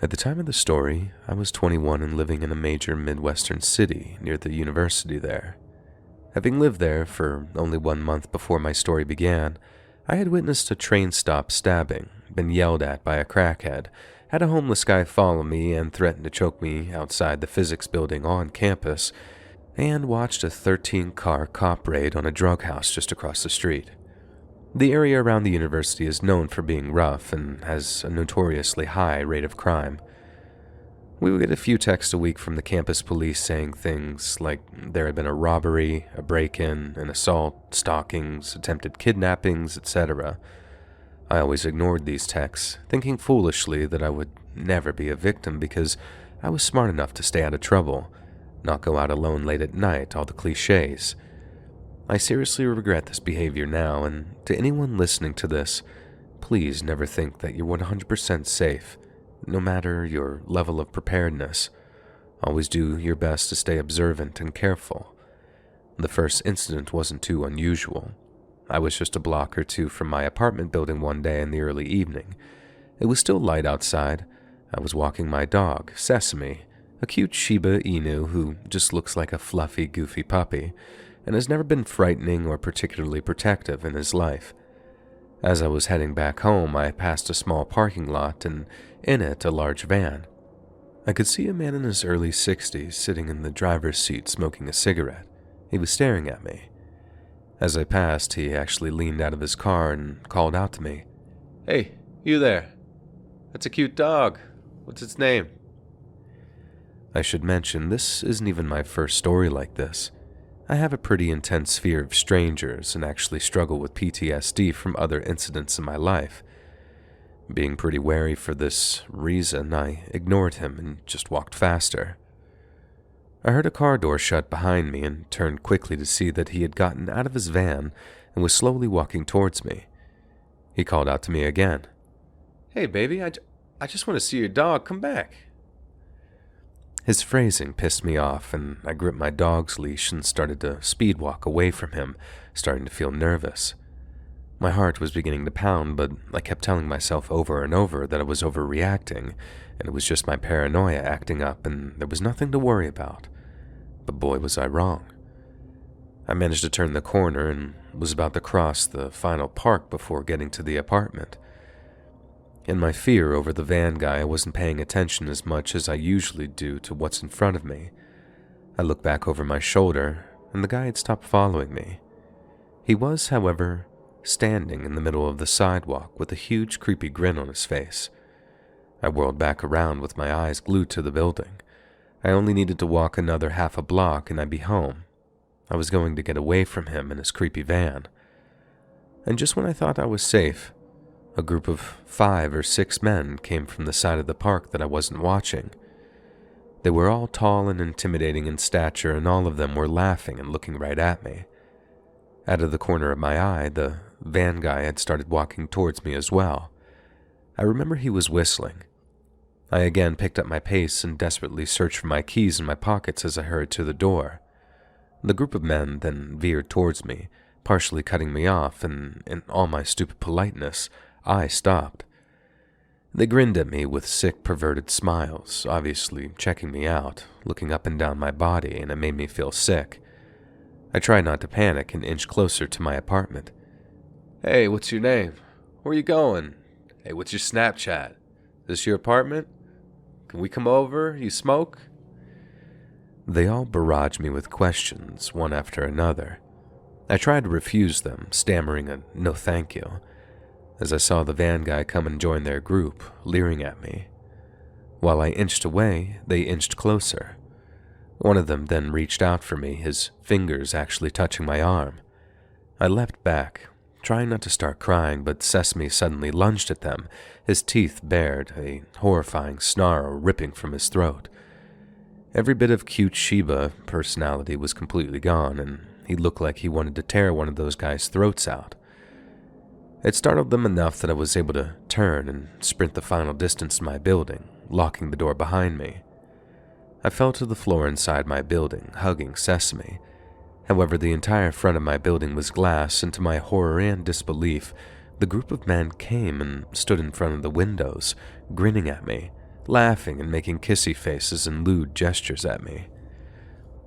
At the time of the story, I was 21 and living in a major Midwestern city near the university there. Having lived there for only 1 month before my story began, I had witnessed a train stop stabbing, been yelled at by a crackhead, had a homeless guy follow me and threaten to choke me outside the physics building on campus, and watched a 13-car cop raid on a drug house just across the street. The area around the university is known for being rough and has a notoriously high rate of crime. We would get a few texts a week from the campus police saying things like there had been a robbery, a break-in, an assault, stalkings, attempted kidnappings, etc. I always ignored these texts, thinking foolishly that I would never be a victim because I was smart enough to stay out of trouble, not go out alone late at night, all the cliches. I seriously regret this behavior now, and to anyone listening to this, please never think that you're 100% safe, no matter your level of preparedness. Always do your best to stay observant and careful. The first incident wasn't too unusual. I was just a block or two from my apartment building one day in the early evening. It was still light outside. I was walking my dog, Sesame, a cute Shiba Inu who just looks like a fluffy, goofy puppy, and has never been frightening or particularly protective in his life. As I was heading back home, I passed a small parking lot and in it a large van. I could see a man in his early 60s sitting in the driver's seat smoking a cigarette. He was staring at me. As I passed, he actually leaned out of his car and called out to me. "Hey, you there? That's a cute dog. What's its name?" I should mention, this isn't even my first story like this. I have a pretty intense fear of strangers and actually struggle with PTSD from other incidents in my life. Being pretty wary for this reason, I ignored him and just walked faster. I heard a car door shut behind me and turned quickly to see that he had gotten out of his van and was slowly walking towards me. He called out to me again. "Hey, baby, I just want to see your dog. Come back." His phrasing pissed me off, and I gripped my dog's leash and started to speed walk away from him, starting to feel nervous. My heart was beginning to pound, but I kept telling myself over and over that I was overreacting, and it was just my paranoia acting up, and there was nothing to worry about. But boy, was I wrong. I managed to turn the corner and was about to cross the final park before getting to the apartment. In my fear over the van guy, I wasn't paying attention as much as I usually do to what's in front of me. I looked back over my shoulder, and the guy had stopped following me. He was, however, standing in the middle of the sidewalk with a huge, creepy grin on his face. I whirled back around with my eyes glued to the building. I only needed to walk another half a block and I'd be home. I was going to get away from him and his creepy van. And just when I thought I was safe, a group of 5 or 6 men came from the side of the park that I wasn't watching. They were all tall and intimidating in stature, and all of them were laughing and looking right at me. Out of the corner of my eye, the van guy had started walking towards me as well. I remember he was whistling. I again picked up my pace and desperately searched for my keys in my pockets as I hurried to the door. The group of men then veered towards me, partially cutting me off, and in all my stupid politeness, I stopped. They grinned at me with sick, perverted smiles, obviously checking me out, looking up and down my body, and it made me feel sick. I tried not to panic and inched closer to my apartment. "Hey, what's your name? Where you going? Hey, what's your Snapchat? This your apartment? Can we come over? You smoke?" They all barraged me with questions, one after another. I tried to refuse them, stammering a "no thank you," as I saw the van guy come and join their group, leering at me. While I inched away, they inched closer. One of them then reached out for me, his fingers actually touching my arm. I leapt back, trying not to start crying, but Sesame suddenly lunged at them, his teeth bared, a horrifying snarl ripping from his throat. Every bit of cute Shiba personality was completely gone, and he looked like he wanted to tear one of those guys' throats out. It startled them enough that I was able to turn and sprint the final distance to my building, locking the door behind me. I fell to the floor inside my building, hugging Sesame. However, the entire front of my building was glass, and to my horror and disbelief, the group of men came and stood in front of the windows, grinning at me, laughing and making kissy faces and lewd gestures at me.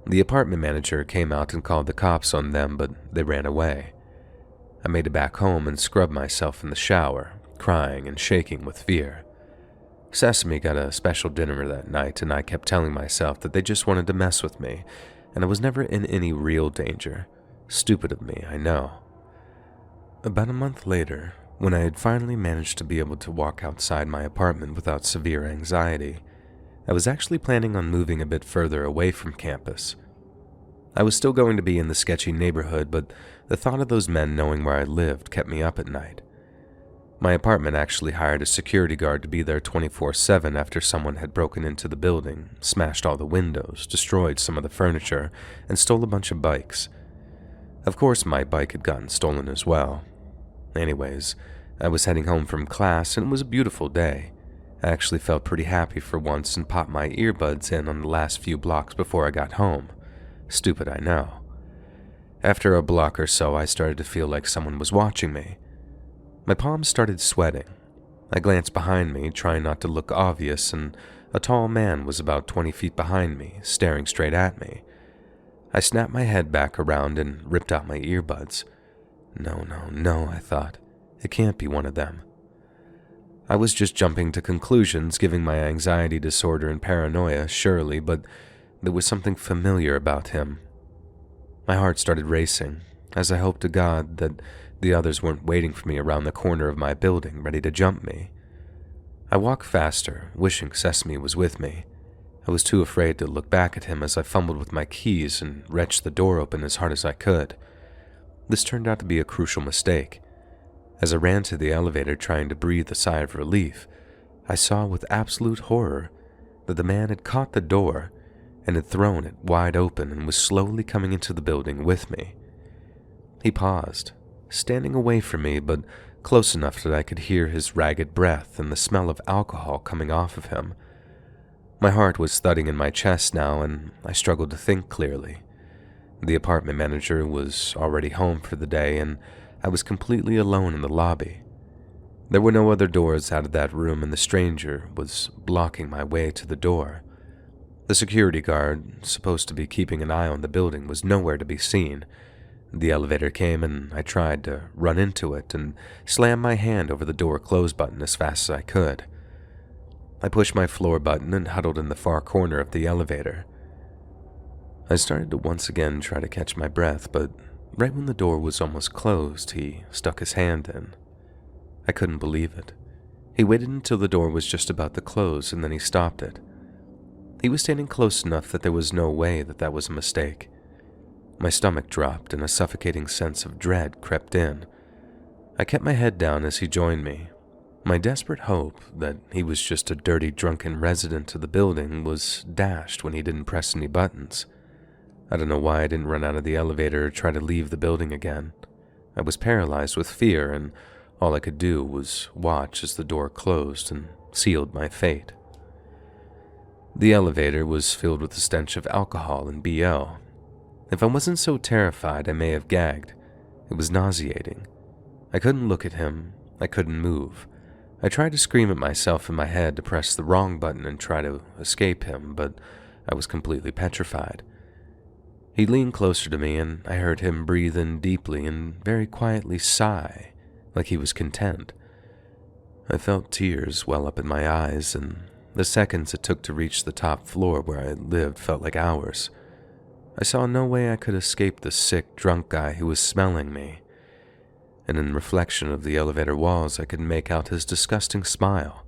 The apartment manager came out and called the cops on them, but they ran away. I made it back home and scrubbed myself in the shower, crying and shaking with fear. Sesame got a special dinner that night, and I kept telling myself that they just wanted to mess with me, and I was never in any real danger. Stupid of me, I know. About a month later, when I had finally managed to be able to walk outside my apartment without severe anxiety, I was actually planning on moving a bit further away from campus. I was still going to be in the sketchy neighborhood, but the thought of those men knowing where I lived kept me up at night. My apartment actually hired a security guard to be there 24/7 after someone had broken into the building, smashed all the windows, destroyed some of the furniture, and stole a bunch of bikes. Of course, my bike had gotten stolen as well. Anyways, I was heading home from class and it was a beautiful day. I actually felt pretty happy for once and popped my earbuds in on the last few blocks before I got home. Stupid, I know. After a block or so, I started to feel like someone was watching me. My palms started sweating. I glanced behind me, trying not to look obvious, and a tall man was about 20 feet behind me, staring straight at me. I snapped my head back around and ripped out my earbuds. No, I thought. It can't be one of them. I was just jumping to conclusions, giving my anxiety disorder and paranoia, surely, but there was something familiar about him. My heart started racing, as I hoped to God that the others weren't waiting for me around the corner of my building, ready to jump me. I walked faster, wishing Sesame was with me. I was too afraid to look back at him as I fumbled with my keys and wrenched the door open as hard as I could. This turned out to be a crucial mistake. As I ran to the elevator trying to breathe a sigh of relief, I saw with absolute horror that the man had caught the door and had thrown it wide open and was slowly coming into the building with me. He paused, standing away from me, but close enough that I could hear his ragged breath and the smell of alcohol coming off of him. My heart was thudding in my chest now, and I struggled to think clearly. The apartment manager was already home for the day, and I was completely alone in the lobby. There were no other doors out of that room, and the stranger was blocking my way to the door. The security guard, supposed to be keeping an eye on the building, was nowhere to be seen. The elevator came, and I tried to run into it and slam my hand over the door close button as fast as I could. I pushed my floor button and huddled in the far corner of the elevator. I started to once again try to catch my breath, but right when the door was almost closed, he stuck his hand in. I couldn't believe it. He waited until the door was just about to close, and then he stopped it. He was standing close enough that there was no way that was a mistake. My stomach dropped and a suffocating sense of dread crept in. I kept my head down as he joined me. My desperate hope that he was just a dirty, drunken resident of the building was dashed when he didn't press any buttons. I don't know why I didn't run out of the elevator or try to leave the building again. I was paralyzed with fear, and all I could do was watch as the door closed and sealed my fate. The elevator was filled with the stench of alcohol and BL. If I wasn't so terrified, I may have gagged. It was nauseating. I couldn't look at him. I couldn't move. I tried to scream at myself in my head to press the wrong button and try to escape him, but I was completely petrified. He leaned closer to me, and I heard him breathe in deeply and very quietly sigh, like he was content. I felt tears well up in my eyes, and the seconds it took to reach the top floor where I lived felt like hours. I saw no way I could escape the sick, drunk guy who was smelling me, and in reflection of the elevator walls I could make out his disgusting smile.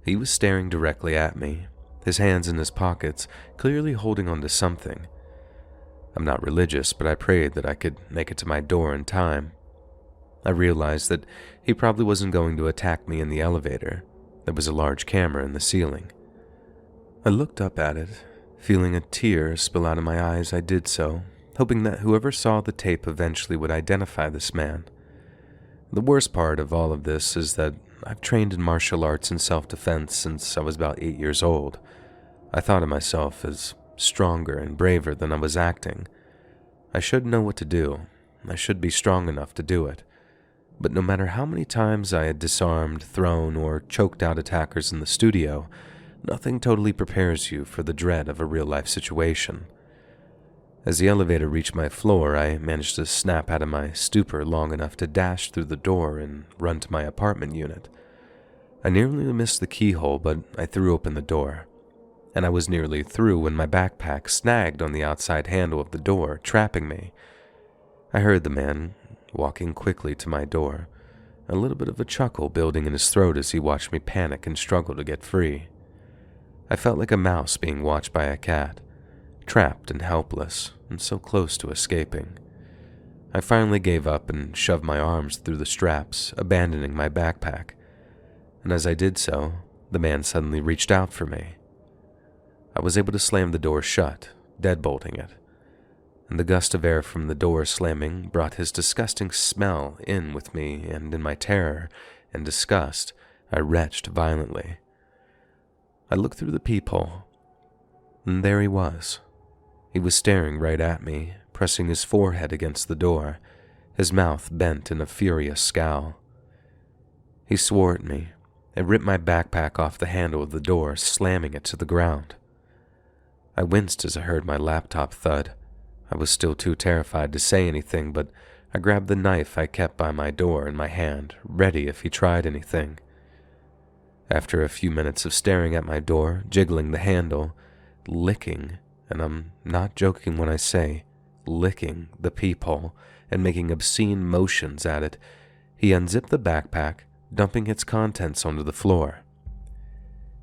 He was staring directly at me, his hands in his pockets, clearly holding onto something. I'm not religious, but I prayed that I could make it to my door in time. I realized that he probably wasn't going to attack me in the elevator. There was a large camera in the ceiling. I looked up at it. Feeling a tear spill out of my eyes, I did so, hoping that whoever saw the tape eventually would identify this man. The worst part of all of this is that I've trained in martial arts and self-defense since I was about 8 years old. I thought of myself as stronger and braver than I was acting. I should know what to do. I should be strong enough to do it. But no matter how many times I had disarmed, thrown, or choked out attackers in the studio, nothing totally prepares you for the dread of a real-life situation. As the elevator reached my floor, I managed to snap out of my stupor long enough to dash through the door and run to my apartment unit. I nearly missed the keyhole, but I threw open the door, and I was nearly through when my backpack snagged on the outside handle of the door, trapping me. I heard the man walking quickly to my door, a little bit of a chuckle building in his throat as he watched me panic and struggle to get free. I felt like a mouse being watched by a cat, trapped and helpless, and so close to escaping. I finally gave up and shoved my arms through the straps, abandoning my backpack. And as I did so, the man suddenly reached out for me. I was able to slam the door shut, deadbolting it, and the gust of air from the door slamming brought his disgusting smell in with me, and in my terror and disgust, I retched violently. I looked through the peephole, and there he was. He was staring right at me, pressing his forehead against the door, his mouth bent in a furious scowl. He swore at me and ripped my backpack off the handle of the door, slamming it to the ground. I winced as I heard my laptop thud. I was still too terrified to say anything, but I grabbed the knife I kept by my door in my hand, ready if he tried anything. After a few minutes of staring at my door, jiggling the handle, licking, and I'm not joking when I say licking the peephole and making obscene motions at it, he unzipped the backpack, dumping its contents onto the floor.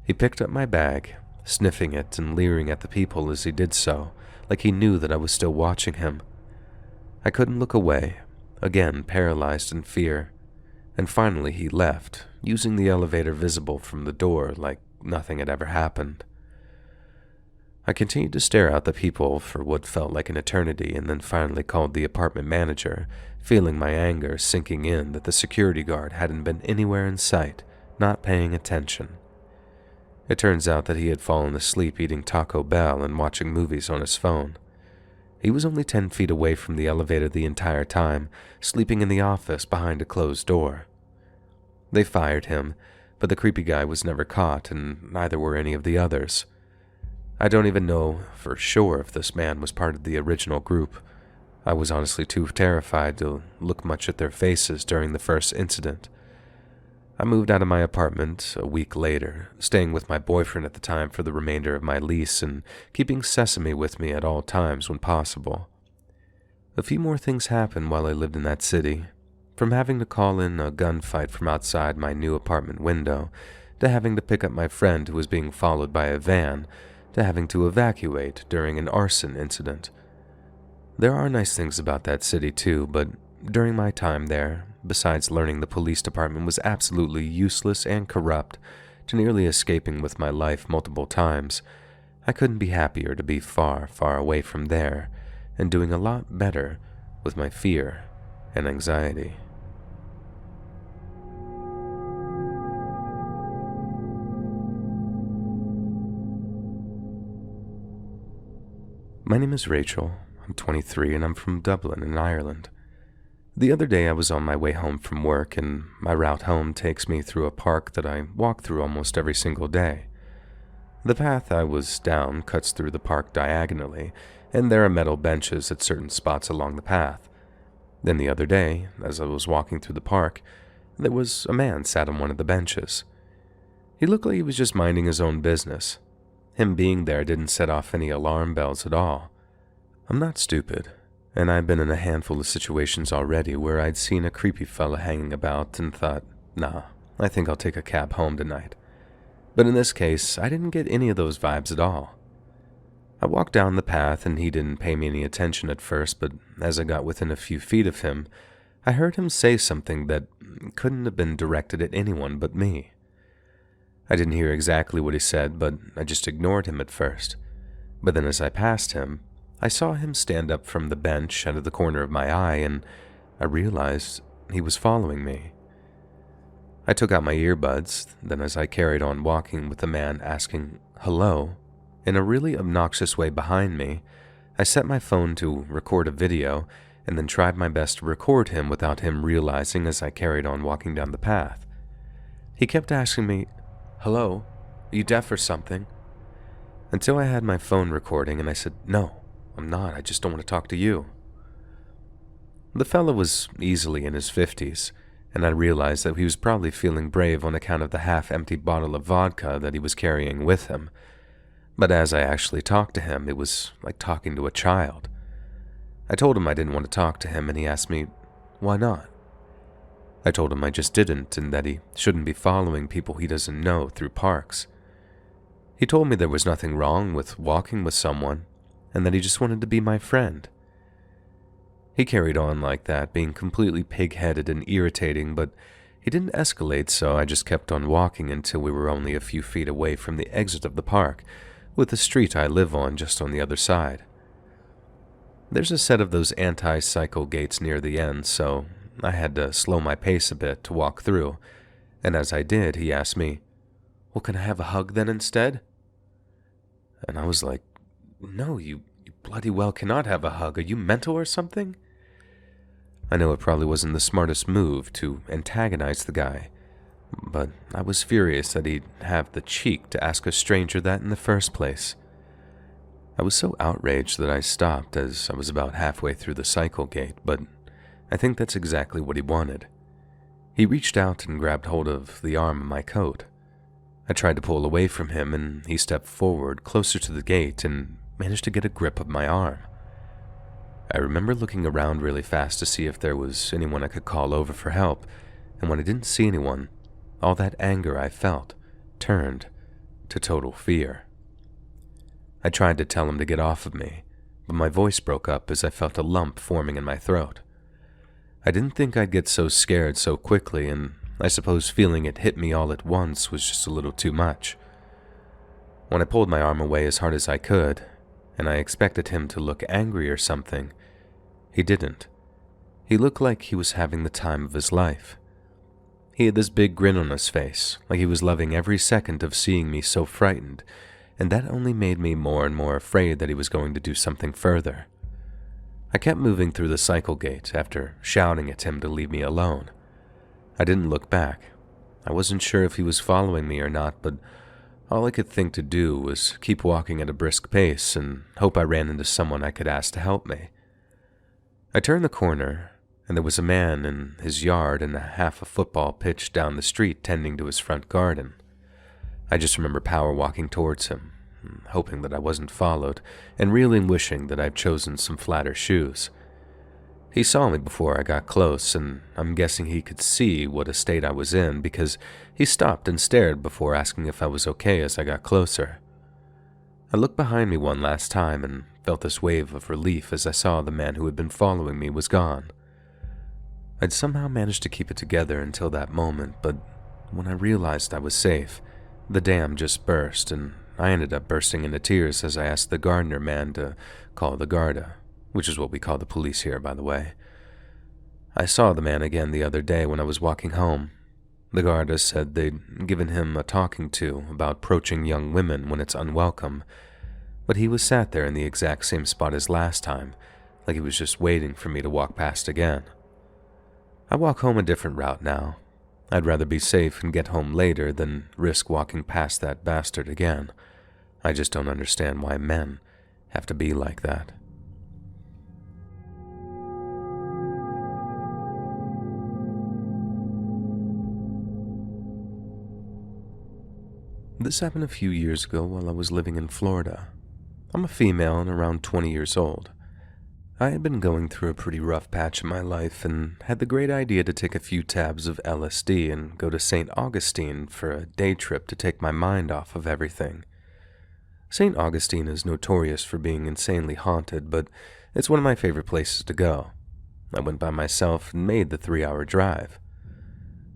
He picked up my bag, sniffing it and leering at the peephole as he did so, like he knew that I was still watching him. I couldn't look away, again paralyzed in fear, and finally he left, using the elevator visible from the door like nothing had ever happened. I continued to stare out the peephole for what felt like an eternity, and then finally called the apartment manager, feeling my anger sinking in that the security guard hadn't been anywhere in sight, not paying attention. It turns out that he had fallen asleep eating Taco Bell and watching movies on his phone. He was only 10 feet away from the elevator the entire time, sleeping in the office behind a closed door. They fired him, but the creepy guy was never caught, and neither were any of the others. I don't even know for sure if this man was part of the original group. I was honestly too terrified to look much at their faces during the first incident. I moved out of my apartment a week later, staying with my boyfriend at the time for the remainder of my lease and keeping Sesame with me at all times when possible. A few more things happened while I lived in that city, from having to call in a gunfight from outside my new apartment window, to having to pick up my friend who was being followed by a van, to having to evacuate during an arson incident. There are nice things about that city too, but during my time there, besides learning the police department was absolutely useless and corrupt, to nearly escaping with my life multiple times, I couldn't be happier to be far, far away from there, and doing a lot better with my fear and anxiety. My name is Rachel. I'm 23 and I'm from Dublin in Ireland. The other day I was on my way home from work, and my route home takes me through a park that I walk through almost every single day. The path I was down cuts through the park diagonally, and there are metal benches at certain spots along the path. Then the other day, as I was walking through the park, there was a man sat on one of the benches. He looked like he was just minding his own business. Him being there didn't set off any alarm bells at all. I'm not stupid, and I've been in a handful of situations already where I'd seen a creepy fella hanging about and thought, nah, I think I'll take a cab home tonight. But in this case, I didn't get any of those vibes at all. I walked down the path and he didn't pay me any attention at first, but as I got within a few feet of him, I heard him say something that couldn't have been directed at anyone but me. I didn't hear exactly what he said, but I just ignored him at first. But then as I passed him, I saw him stand up from the bench out of the corner of my eye, and I realized he was following me. I took out my earbuds, then as I carried on walking with the man asking, "Hello?" in a really obnoxious way behind me, I set my phone to record a video and then tried my best to record him without him realizing as I carried on walking down the path. He kept asking me, "Hello?" Are you deaf or something?" Until I had my phone recording and I said, "No, I'm not. I just don't want to talk to you." The fellow was easily in his 50s, and I realized that he was probably feeling brave on account of the half-empty bottle of vodka that he was carrying with him. But as I actually talked to him, it was like talking to a child. I told him I didn't want to talk to him, and he asked me, "Why not?" I told him I just didn't, and that he shouldn't be following people he doesn't know through parks. He told me there was nothing wrong with walking with someone, and that he just wanted to be my friend. He carried on like that, being completely pig-headed and irritating, but he didn't escalate, so I just kept on walking until we were only a few feet away from the exit of the park, with the street I live on just on the other side. There's a set of those anti-cycle gates near the end, so I had to slow my pace a bit to walk through, and as I did, he asked me, "Well, can I have a hug then instead?" And I was like, "No, you bloody well cannot have a hug. Are you mental or something?" I know it probably wasn't the smartest move to antagonize the guy, but I was furious that he'd have the cheek to ask a stranger that in the first place. I was so outraged that I stopped as I was about halfway through the cycle gate, but I think that's exactly what he wanted. He reached out and grabbed hold of the arm of my coat. I tried to pull away from him, and he stepped forward closer to the gate and managed to get a grip of my arm. I remember looking around really fast to see if there was anyone I could call over for help, and when I didn't see anyone, all that anger I felt turned to total fear. I tried to tell him to get off of me, but my voice broke up as I felt a lump forming in my throat. I didn't think I'd get so scared so quickly, and I suppose feeling it hit me all at once was just a little too much. When I pulled my arm away as hard as I could, and I expected him to look angry or something, he didn't. He looked like he was having the time of his life. He had this big grin on his face, like he was loving every second of seeing me so frightened, and that only made me more and more afraid that he was going to do something further. I kept moving through the cycle gate after shouting at him to leave me alone. I didn't look back. I wasn't sure if he was following me or not, but all I could think to do was keep walking at a brisk pace and hope I ran into someone I could ask to help me. I turned the corner, and there was a man in his yard and half a football pitch down the street tending to his front garden. I just remember power walking towards him, hoping that I wasn't followed, and really wishing that I'd chosen some flatter shoes. He saw me before I got close, and I'm guessing he could see what a state I was in because he stopped and stared before asking if I was okay as I got closer. I looked behind me one last time and felt this wave of relief as I saw the man who had been following me was gone. I'd somehow managed to keep it together until that moment, but when I realized I was safe, the dam just burst, and I ended up bursting into tears as I asked the gardener man to call the Garda, which is what we call the police here, by the way. I saw the man again the other day when I was walking home. The Garda said they'd given him a talking to about approaching young women when it's unwelcome, but he was sat there in the exact same spot as last time, like he was just waiting for me to walk past again. I walk home a different route now. I'd rather be safe and get home later than risk walking past that bastard again. I just don't understand why men have to be like that. This happened a few years ago while I was living in Florida. I'm a female and around 20 years old. I had been going through a pretty rough patch in my life and had the great idea to take a few tabs of LSD and go to St. Augustine for a day trip to take my mind off of everything. St. Augustine is notorious for being insanely haunted, but it's one of my favorite places to go. I went by myself and made the 3-hour drive.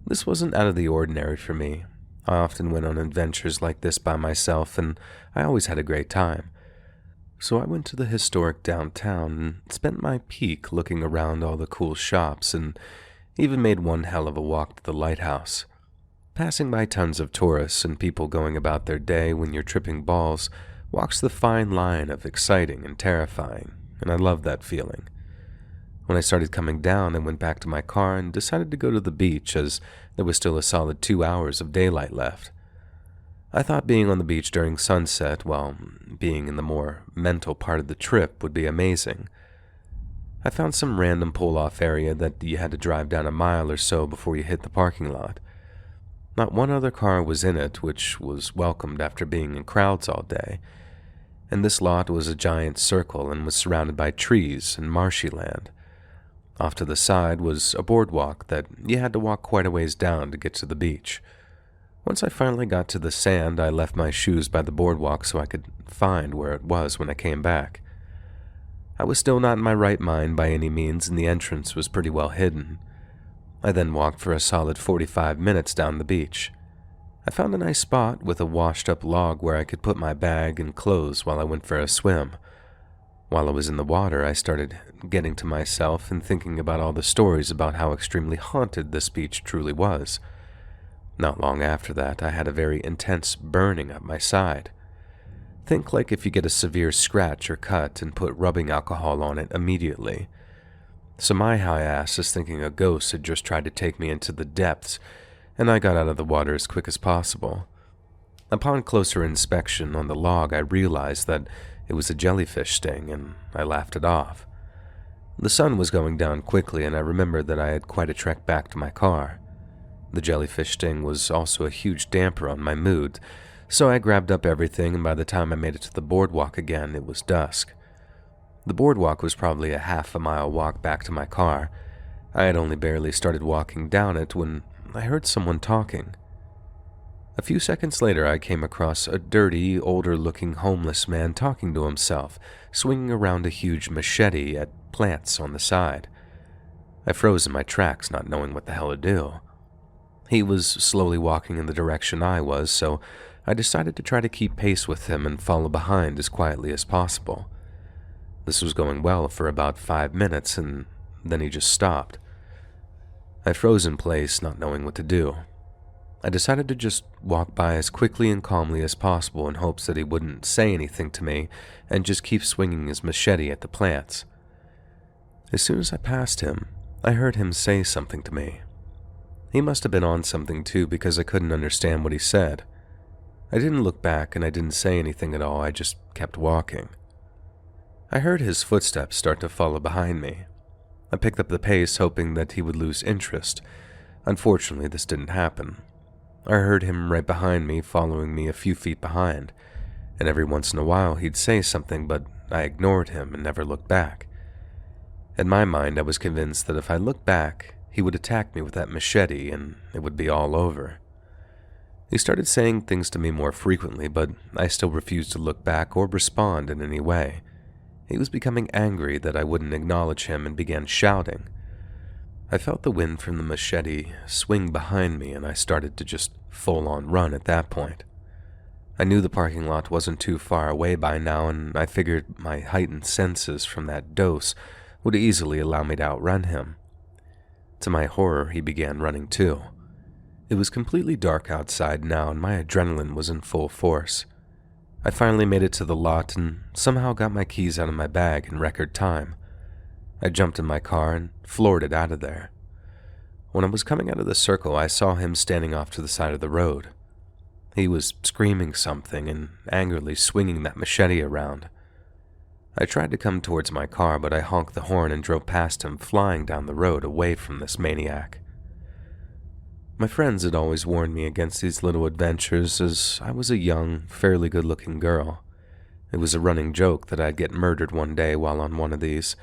This wasn't out of the ordinary for me. I often went on adventures like this by myself, and I always had a great time. So I went to the historic downtown and spent my peak looking around all the cool shops and even made one hell of a walk to the lighthouse. Passing by tons of tourists and people going about their day when you're tripping balls walks the fine line of exciting and terrifying, and I loved that feeling. When I started coming down, I went back to my car and decided to go to the beach as there was still a solid 2 hours of daylight left. I thought being on the beach during sunset, while being in the more mental part of the trip, would be amazing. I found some random pull-off area that you had to drive down a mile or so before you hit the parking lot. Not one other car was in it, which was welcomed after being in crowds all day, and this lot was a giant circle and was surrounded by trees and marshy land. Off to the side was a boardwalk that you had to walk quite a ways down to get to the beach. Once I finally got to the sand, I left my shoes by the boardwalk so I could find where it was when I came back. I was still not in my right mind by any means, and the entrance was pretty well hidden. I then walked for a solid 45 minutes down the beach. I found a nice spot with a washed-up log where I could put my bag and clothes while I went for a swim. While I was in the water, I started getting to myself and thinking about all the stories about how extremely haunted this beach truly was. Not long after that, I had a very intense burning up my side. Think like if you get a severe scratch or cut and put rubbing alcohol on it immediately. So my high ass is thinking a ghost had just tried to take me into the depths, and I got out of the water as quick as possible. Upon closer inspection on the log, I realized that it was a jellyfish sting, and I laughed it off. The sun was going down quickly, and I remembered that I had quite a trek back to my car. The jellyfish sting was also a huge damper on my mood, so I grabbed up everything, and by the time I made it to the boardwalk again, it was dusk. The boardwalk was probably a half-a-mile walk back to my car. I had only barely started walking down it when I heard someone talking. A few seconds later, I came across a dirty, older-looking homeless man talking to himself, swinging around a huge machete at plants on the side. I froze in my tracks, not knowing what the hell to do. He was slowly walking in the direction I was, so I decided to try to keep pace with him and follow behind as quietly as possible. This was going well for about 5 minutes, and then he just stopped. I froze in place, not knowing what to do. I decided to just walk by as quickly and calmly as possible in hopes that he wouldn't say anything to me and just keep swinging his machete at the plants. As soon as I passed him, I heard him say something to me. He must have been on something too, because I couldn't understand what he said. I didn't look back and I didn't say anything at all, I just kept walking. I heard his footsteps start to follow behind me. I picked up the pace, hoping that he would lose interest. Unfortunately, this didn't happen. I heard him right behind me, following me a few feet behind, and every once in a while he'd say something, but I ignored him and never looked back. In my mind, I was convinced that if I looked back, he would attack me with that machete and it would be all over. He started saying things to me more frequently, but I still refused to look back or respond in any way. He was becoming angry that I wouldn't acknowledge him and began shouting. I felt the wind from the machete swing behind me, and I started to just full-on run at that point. I knew the parking lot wasn't too far away by now, and I figured my heightened senses from that dose would easily allow me to outrun him. To my horror, he began running too. It was completely dark outside now, and my adrenaline was in full force. I finally made it to the lot and somehow got my keys out of my bag in record time. I jumped in my car and floored it out of there. When I was coming out of the circle, I saw him standing off to the side of the road. He was screaming something and angrily swinging that machete around. I tried to come towards my car, but I honked the horn and drove past him, flying down the road away from this maniac. My friends had always warned me against these little adventures, as I was a young, fairly good-looking girl. It was a running joke that I'd get murdered one day while on one of these,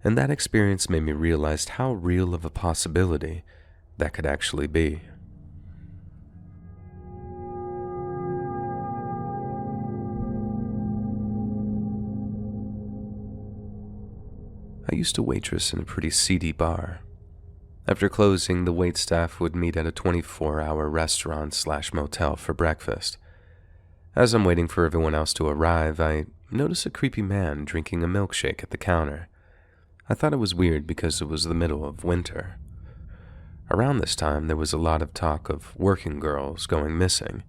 and that experience made me realize how real of a possibility that could actually be. I used to waitress in a pretty seedy bar. After closing, the waitstaff would meet at a 24-hour restaurant/motel for breakfast. As I'm waiting for everyone else to arrive, I notice a creepy man drinking a milkshake at the counter. I thought it was weird because it was the middle of winter. Around this time, there was a lot of talk of working girls going missing.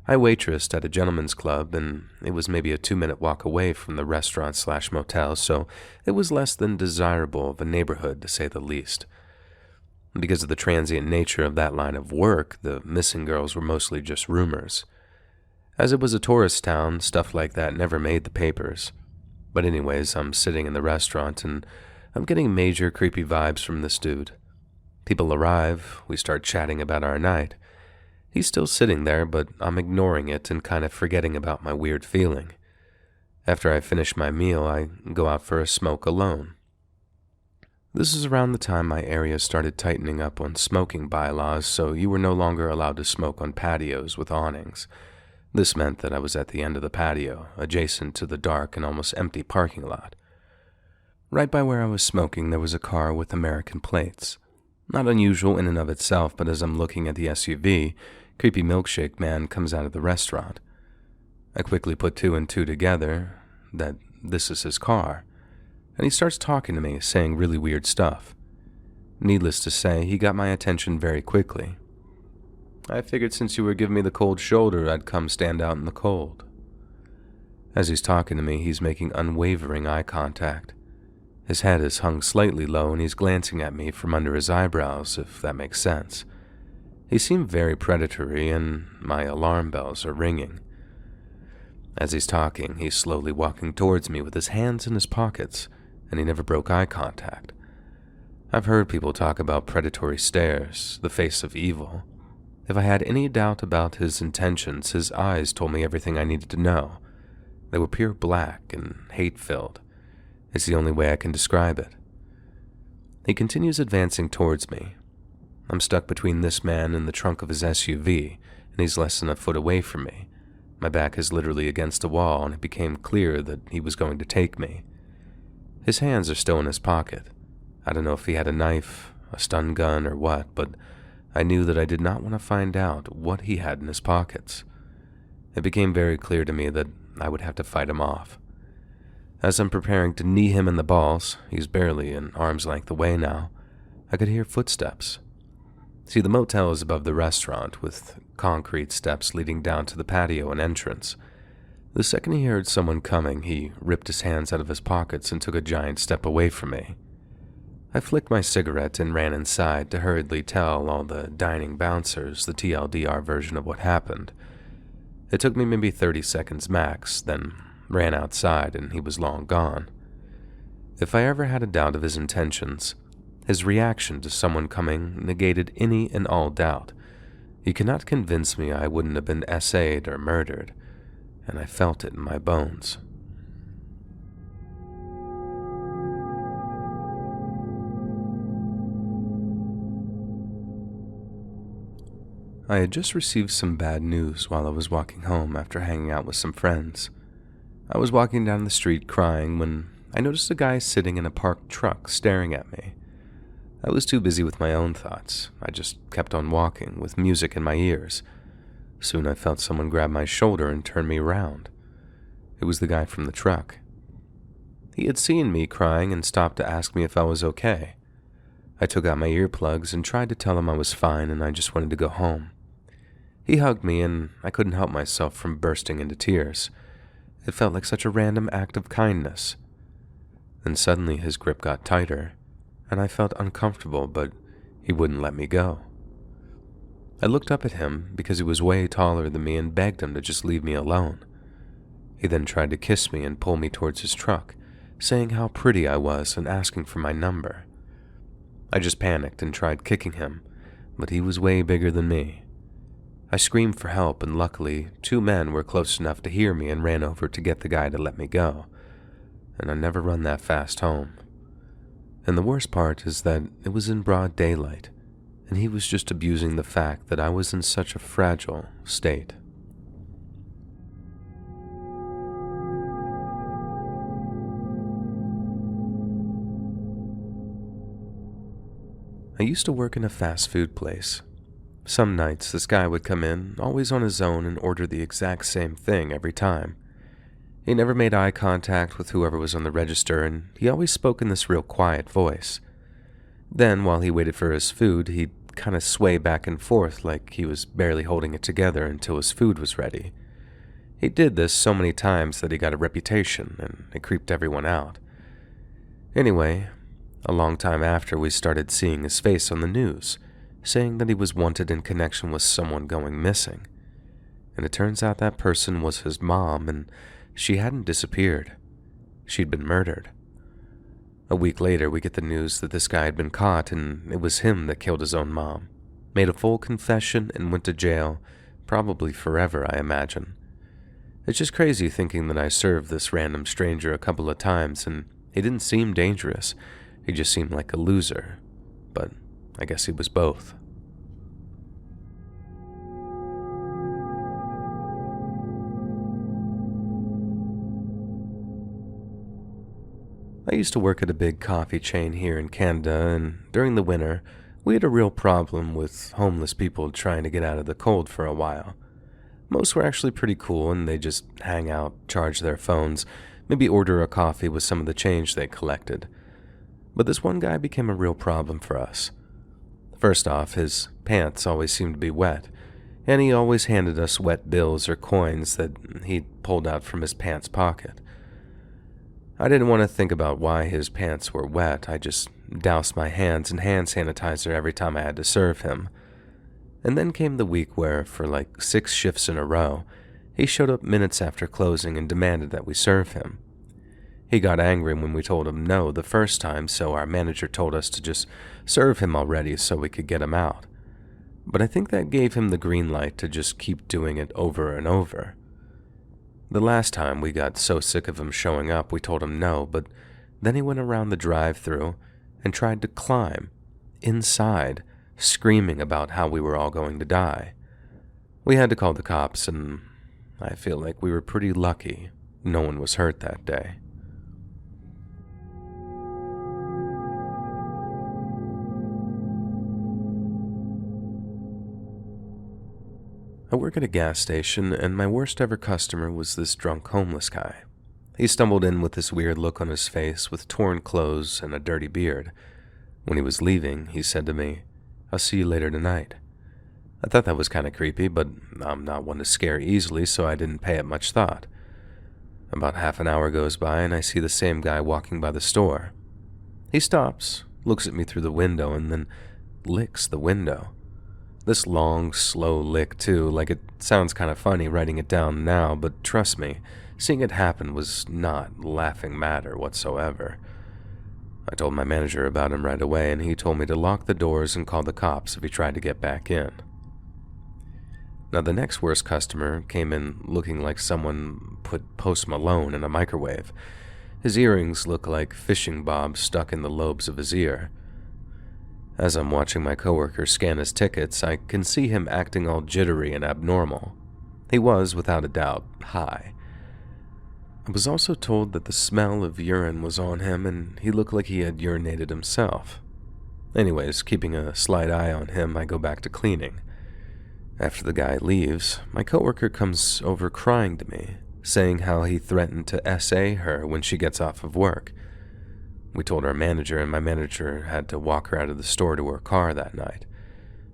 I waitressed at a gentleman's club, and it was maybe a 2-minute walk away from the restaurant/motel, so it was less than desirable of a neighborhood, to say the least. Because of the transient nature of that line of work, the missing girls were mostly just rumors. As it was a tourist town, stuff like that never made the papers. But anyways, I'm sitting in the restaurant and I'm getting major creepy vibes from this dude. People arrive, we start chatting about our night. He's still sitting there, but I'm ignoring it and kind of forgetting about my weird feeling. After I finish my meal, I go out for a smoke alone. This is around the time my area started tightening up on smoking bylaws, so you were no longer allowed to smoke on patios with awnings. This meant that I was at the end of the patio, adjacent to the dark and almost empty parking lot. Right by where I was smoking, there was a car with American plates. Not unusual in and of itself, but as I'm looking at the SUV, creepy milkshake man comes out of the restaurant. I quickly put two and two together, that this is his car, and he starts talking to me, saying really weird stuff. Needless to say, he got my attention very quickly. I figured since you were giving me the cold shoulder, I'd come stand out in the cold. As he's talking to me, he's making unwavering eye contact. His head is hung slightly low and he's glancing at me from under his eyebrows, if that makes sense. He seemed very predatory and my alarm bells are ringing. As he's talking, he's slowly walking towards me with his hands in his pockets, and he never broke eye contact. I've heard people talk about predatory stares, the face of evil. If I had any doubt about his intentions, his eyes told me everything I needed to know. They were pure black and hate-filled. It's the only way I can describe it. He continues advancing towards me. I'm stuck between this man and the trunk of his SUV, and he's less than a foot away from me. My back is literally against a wall, and it became clear that he was going to take me. His hands are still in his pocket. I don't know if he had a knife, a stun gun, or what, but I knew that I did not want to find out what he had in his pockets. It became very clear to me that I would have to fight him off. As I'm preparing to knee him in the balls, he's barely an arm's length away now, I could hear footsteps. See, the motel is above the restaurant, with concrete steps leading down to the patio and entrance. The second he heard someone coming, he ripped his hands out of his pockets and took a giant step away from me. I flicked my cigarette and ran inside to hurriedly tell all the dining bouncers the TLDR version of what happened. It took me maybe 30 seconds max, then ran outside and he was long gone. If I ever had a doubt of his intentions, his reaction to someone coming negated any and all doubt. He cannot convince me I wouldn't have been SA'd or murdered, and I felt it in my bones. I had just received some bad news while I was walking home after hanging out with some friends. I was walking down the street crying when I noticed a guy sitting in a parked truck staring at me. I was too busy with my own thoughts. I just kept on walking with music in my ears. Soon I felt someone grab my shoulder and turn me around. It was the guy from the truck. He had seen me crying and stopped to ask me if I was okay. I took out my earplugs and tried to tell him I was fine and I just wanted to go home. He hugged me and I couldn't help myself from bursting into tears. It felt like such a random act of kindness. Then suddenly his grip got tighter, and I felt uncomfortable, but he wouldn't let me go. I looked up at him because he was way taller than me and begged him to just leave me alone. He then tried to kiss me and pull me towards his truck, saying how pretty I was and asking for my number. I just panicked and tried kicking him, but he was way bigger than me. I screamed for help, and luckily, 2 men were close enough to hear me and ran over to get the guy to let me go. And I never run that fast home. And the worst part is that it was in broad daylight, and he was just abusing the fact that I was in such a fragile state. I used to work in a fast food place. Some nights, this guy would come in, always on his own, and order the exact same thing every time. He never made eye contact with whoever was on the register, and he always spoke in this real quiet voice. Then, while he waited for his food, he'd kind of sway back and forth like he was barely holding it together until his food was ready. He did this so many times that he got a reputation, and it creeped everyone out. Anyway, a long time after, we started seeing his face on the news, saying that he was wanted in connection with someone going missing. and it turns out that person was his mom, and she hadn't disappeared. She'd been murdered. A week later, we get the news that this guy had been caught, and it was him that killed his own mom. Made a full confession and went to jail, probably forever, I imagine. It's just crazy thinking that I served this random stranger a couple of times, and he didn't seem dangerous. He just seemed like a loser. But I guess he was both. I used to work at a big coffee chain here in Canada, and during the winter, we had a real problem with homeless people trying to get out of the cold for a while. Most were actually pretty cool, and they just hang out, charge their phones, maybe order a coffee with some of the change they collected. But this one guy became a real problem for us. First off, his pants always seemed to be wet, and he always handed us wet bills or coins that he'd pulled out from his pants pocket. I didn't want to think about why his pants were wet. I just doused my hands in hand sanitizer every time I had to serve him. And then came the week where, for like 6 shifts in a row, he showed up minutes after closing and demanded that we serve him. He got angry when we told him no the first time, so our manager told us to just serve him already so we could get him out. But I think that gave him the green light to just keep doing it over and over. The last time we got so sick of him showing up, we told him no, but then he went around the drive-thru and tried to climb inside, screaming about how we were all going to die. We had to call the cops, and I feel like we were pretty lucky no one was hurt that day. I work at a gas station, and my worst ever customer was this drunk homeless guy. He stumbled in with this weird look on his face, with torn clothes and a dirty beard. When he was leaving, he said to me, "I'll see you later tonight." I thought that was kind of creepy, but I'm not one to scare easily, so I didn't pay it much thought. About half an hour goes by, and I see the same guy walking by the store. He stops, looks at me through the window, and then licks the window. This long, slow lick, too, like it sounds kind of funny writing it down now, but trust me, seeing it happen was not laughing matter whatsoever. I told my manager about him right away, and he told me to lock the doors and call the cops if he tried to get back in. Now, the next worst customer came in looking like someone put Post Malone in a microwave. His earrings look like fishing bobs stuck in the lobes of his ear. As I'm watching my coworker scan his tickets, I can see him acting all jittery and abnormal. He was, without a doubt, high. I was also told that the smell of urine was on him, and he looked like he had urinated himself. Anyways, keeping a slight eye on him, I go back to cleaning. After the guy leaves, my coworker comes over crying to me, saying how he threatened to SA her when she gets off of work. We told our manager, and my manager had to walk her out of the store to her car that night.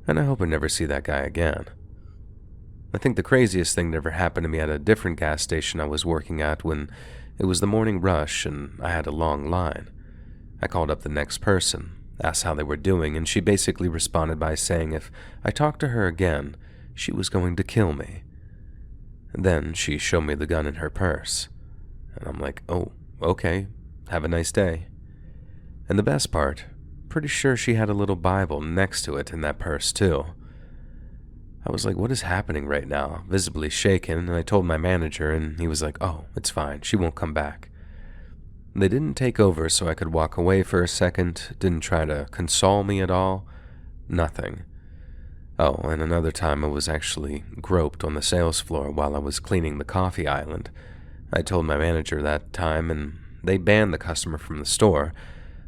And I hope I never see that guy again. I think the craziest thing that ever happened to me at a different gas station I was working at when it was the morning rush and I had a long line. I called up the next person, asked how they were doing, and she basically responded by saying if I talked to her again, she was going to kill me. And then she showed me the gun in her purse. And I'm like, oh, okay, have a nice day. And the best part, pretty sure she had a little Bible next to it in that purse too. I was like, what is happening right now? Visibly shaken, and I told my manager, and he was like, oh, it's fine, she won't come back. They didn't take over so I could walk away for a second, didn't try to console me at all, nothing. Oh, and another time I was actually groped on the sales floor while I was cleaning the coffee island. I told my manager that time, and they banned the customer from the store,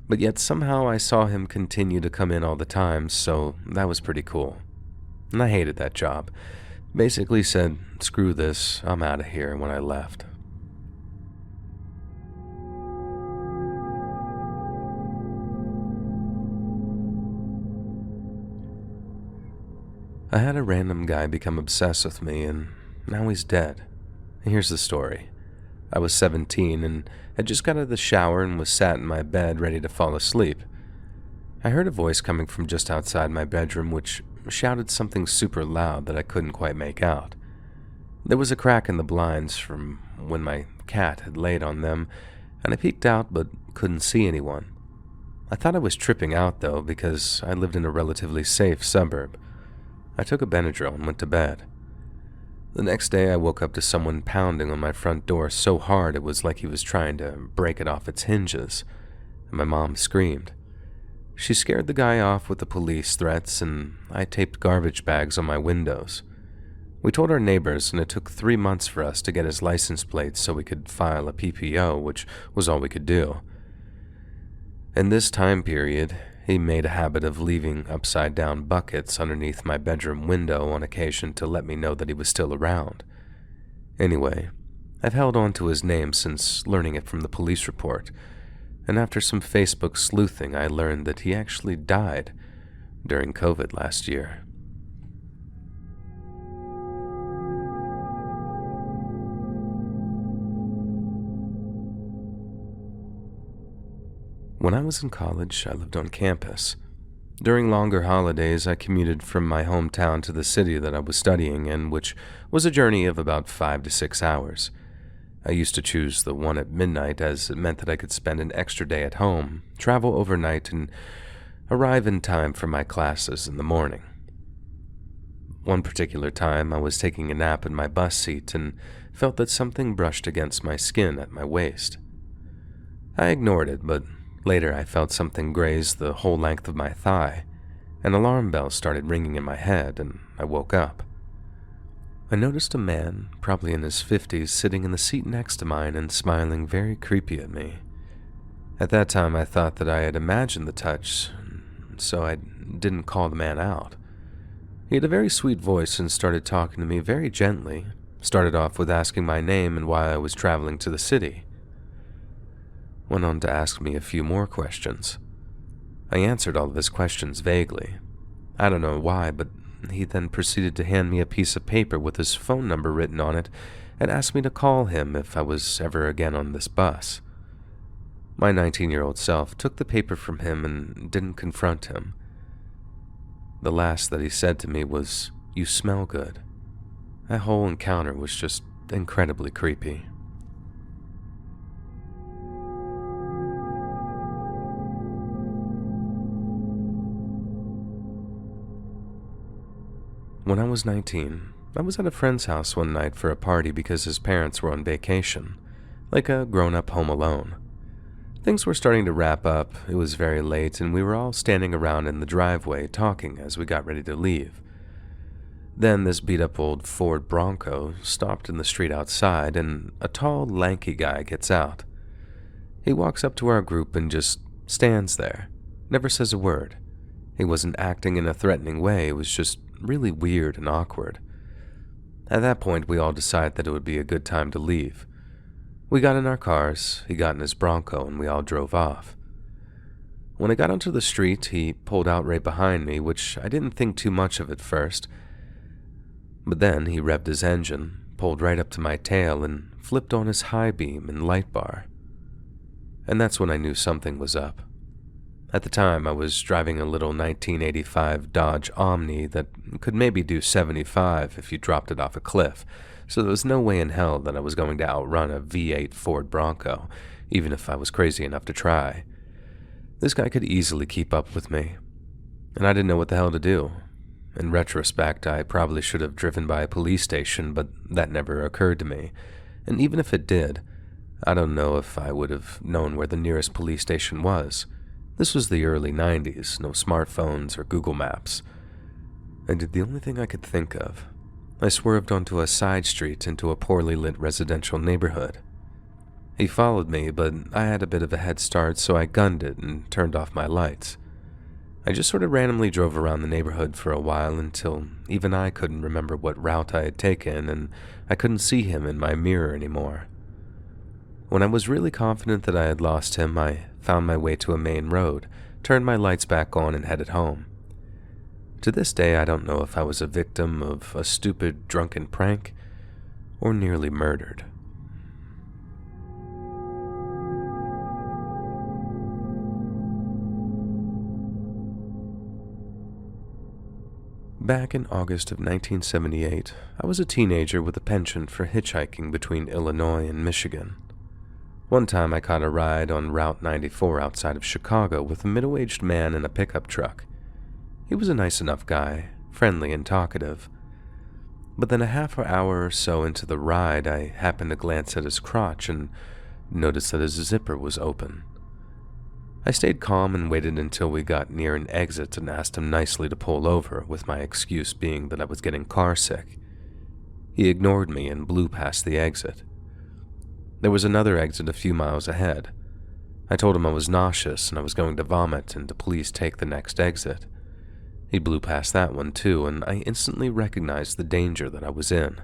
but yet somehow I saw him continue to come in all the time, so that was pretty cool. And I hated that job. Basically said, screw this, I'm out of here when I left. I had a random guy become obsessed with me, and now he's dead. Here's the story. I was 17 and had just got out of the shower and was sat in my bed ready to fall asleep. I heard a voice coming from just outside my bedroom which shouted something super loud that I couldn't quite make out. There was a crack in the blinds from when my cat had laid on them, and I peeked out but couldn't see anyone. I thought I was tripping out, though, because I lived in a relatively safe suburb. I took a Benadryl and went to bed. The next day, I woke up to someone pounding on my front door so hard it was like he was trying to break it off its hinges, and my mom screamed. She scared the guy off with the police threats, and I taped garbage bags on my windows. We told our neighbors, and it took 3 months for us to get his license plate so we could file a PPO, which was all we could do. In this time period, he made a habit of leaving upside-down buckets underneath my bedroom window on occasion to let me know that he was still around. Anyway, I've held on to his name since learning it from the police report, and after some Facebook sleuthing, I learned that he actually died during COVID last year. When I was in college, I lived on campus. During longer holidays, I commuted from my hometown to the city that I was studying in, which was a journey of about 5 to 6 hours. I used to choose the one at midnight as it meant that I could spend an extra day at home, travel overnight, and arrive in time for my classes in the morning. One particular time, I was taking a nap in my bus seat and felt that something brushed against my skin at my waist. I ignored it, but later I felt something graze the whole length of my thigh. An alarm bell started ringing in my head, and I woke up. I noticed a man, probably in his 50s, sitting in the seat next to mine and smiling very creepy at me. At that time, I thought that I had imagined the touch, so I didn't call the man out. He had a very sweet voice and started talking to me very gently, started off with asking my name and why I was traveling to the city. Went on to ask me a few more questions. I answered all of his questions vaguely. I don't know why, but he then proceeded to hand me a piece of paper with his phone number written on it and asked me to call him if I was ever again on this bus. My 19-year-old self took the paper from him and didn't confront him. The last that he said to me was, "You smell good." That whole encounter was just incredibly creepy. When I was 19, I was at a friend's house one night for a party because his parents were on vacation, like a grown-up home alone. Things were starting to wrap up, it was very late, and we were all standing around in the driveway talking as we got ready to leave. Then this beat-up old Ford Bronco stopped in the street outside, and a tall, lanky guy gets out. He walks up to our group and just stands there, never says a word. He wasn't acting in a threatening way, it was just really weird and awkward. At that point, we all decided that it would be a good time to leave. We got in our cars, he got in his Bronco, and we all drove off. When I got onto the street, he pulled out right behind me, which I didn't think too much of at first. But then he revved his engine, pulled right up to my tail, and flipped on his high beam and light bar. And that's when I knew something was up. At the time, I was driving a little 1985 Dodge Omni that could maybe do 75 if you dropped it off a cliff, so there was no way in hell that I was going to outrun a V8 Ford Bronco, even if I was crazy enough to try. This guy could easily keep up with me, and I didn't know what the hell to do. In retrospect, I probably should have driven by a police station, but that never occurred to me, and even if it did, I don't know if I would have known where the nearest police station was. This was the early 90s, no smartphones or Google Maps. I did the only thing I could think of. I swerved onto a side street into a poorly lit residential neighborhood. He followed me, but I had a bit of a head start, so I gunned it and turned off my lights. I just sort of randomly drove around the neighborhood for a while until even I couldn't remember what route I had taken, and I couldn't see him in my mirror anymore. When I was really confident that I had lost him, I found my way to a main road, turned my lights back on, and headed home. To this day, I don't know if I was a victim of a stupid, drunken prank or nearly murdered. Back in August of 1978, I was a teenager with a penchant for hitchhiking between Illinois and Michigan. One time I caught a ride on Route 94 outside of Chicago with a middle-aged man in a pickup truck. He was a nice enough guy, friendly and talkative. But then a half hour or so into the ride, I happened to glance at his crotch and noticed that his zipper was open. I stayed calm and waited until we got near an exit and asked him nicely to pull over, with my excuse being that I was getting carsick. He ignored me and blew past the exit. There was another exit a few miles ahead. I told him I was nauseous and I was going to vomit and to please take the next exit. He blew past that one too, and I instantly recognized the danger that I was in.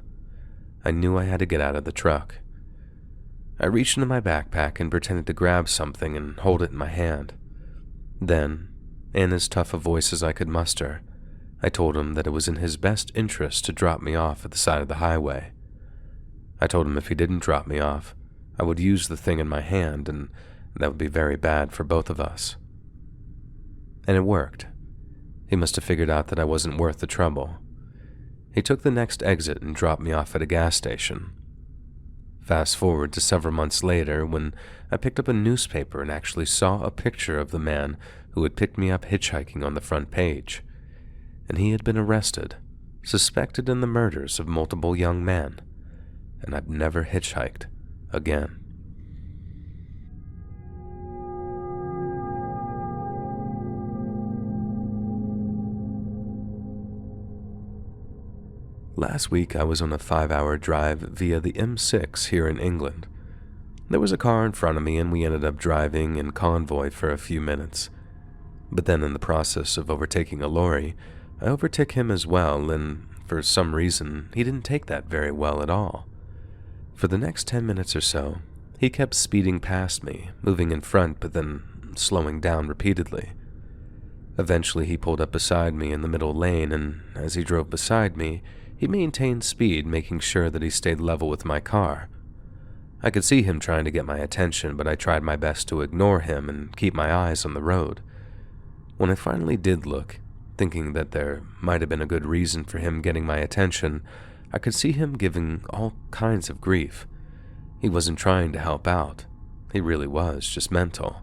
I knew I had to get out of the truck. I reached into my backpack and pretended to grab something and hold it in my hand. Then, in as tough a voice as I could muster, I told him that it was in his best interest to drop me off at the side of the highway. I told him if he didn't drop me off, I would use the thing in my hand, and that would be very bad for both of us. And it worked. He must have figured out that I wasn't worth the trouble. He took the next exit and dropped me off at a gas station. Fast forward to several months later when I picked up a newspaper and actually saw a picture of the man who had picked me up hitchhiking on the front page. And he had been arrested, suspected in the murders of multiple young men. And I've never hitchhiked again. Last week, I was on a 5-hour drive via the M6 here in England. There was a car in front of me, and we ended up driving in convoy for a few minutes. But then in the process of overtaking a lorry, I overtook him as well, and for some reason, he didn't take that very well at all. For the next 10 minutes or so, he kept speeding past me, moving in front but then slowing down repeatedly. Eventually, he pulled up beside me in the middle lane, and as he drove beside me, he maintained speed, making sure that he stayed level with my car. I could see him trying to get my attention, but I tried my best to ignore him and keep my eyes on the road. When I finally did look, thinking that there might have been a good reason for him getting my attention, I could see him giving all kinds of grief. He wasn't trying to help out. He really was just mental.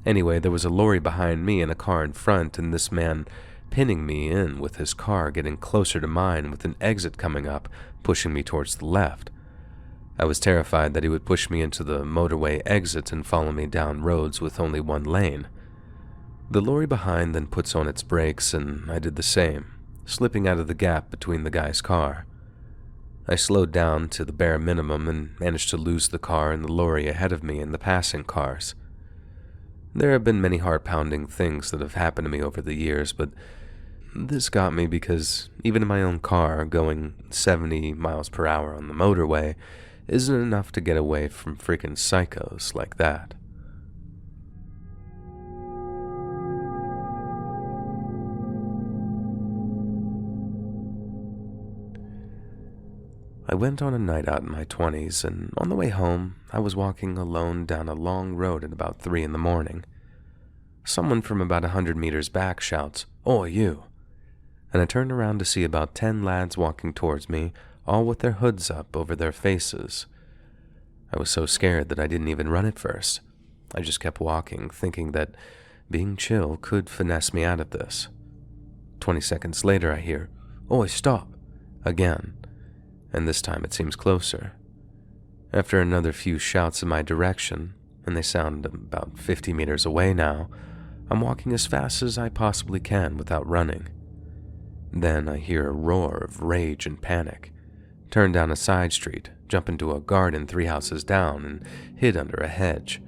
Anyway, there was a lorry behind me and a car in front, and this man pinning me in with his car getting closer to mine with an exit coming up, pushing me towards the left. I was terrified that he would push me into the motorway exit and follow me down roads with only one lane. The lorry behind then puts on its brakes, and I did the same, slipping out of the gap between the guy's car. I slowed down to the bare minimum and managed to lose the car and the lorry ahead of me and the passing cars. There have been many heart-pounding things that have happened to me over the years, but this got me because even in my own car, going 70 miles per hour on the motorway isn't enough to get away from freaking psychos like that. I went on a night out in my 20s, and on the way home, I was walking alone down a long road at about 3 in the morning. Someone from about 100 meters back shouts, "Oi, you!" And I turned around to see about 10 lads walking towards me, all with their hoods up over their faces. I was so scared that I didn't even run at first. I just kept walking, thinking that being chill could finesse me out of this. 20 seconds later, I hear, "Oi, stop!" again, and this time it seems closer. After another few shouts in my direction, and they sound about 50 meters away now, I'm walking as fast as I possibly can without running. Then I hear a roar of rage and panic, turn down a side street, jump into a garden 3 houses down, and hid under a hedge.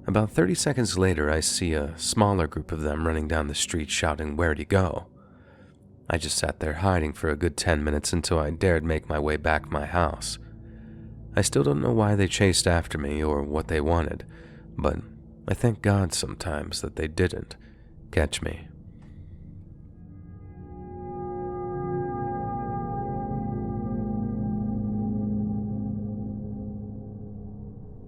About 30 seconds later, I see a smaller group of them running down the street shouting, "Where'd he go?" I just sat there hiding for a good 10 minutes until I dared make my way back to my house. I still don't know why they chased after me or what they wanted, but I thank God sometimes that they didn't catch me.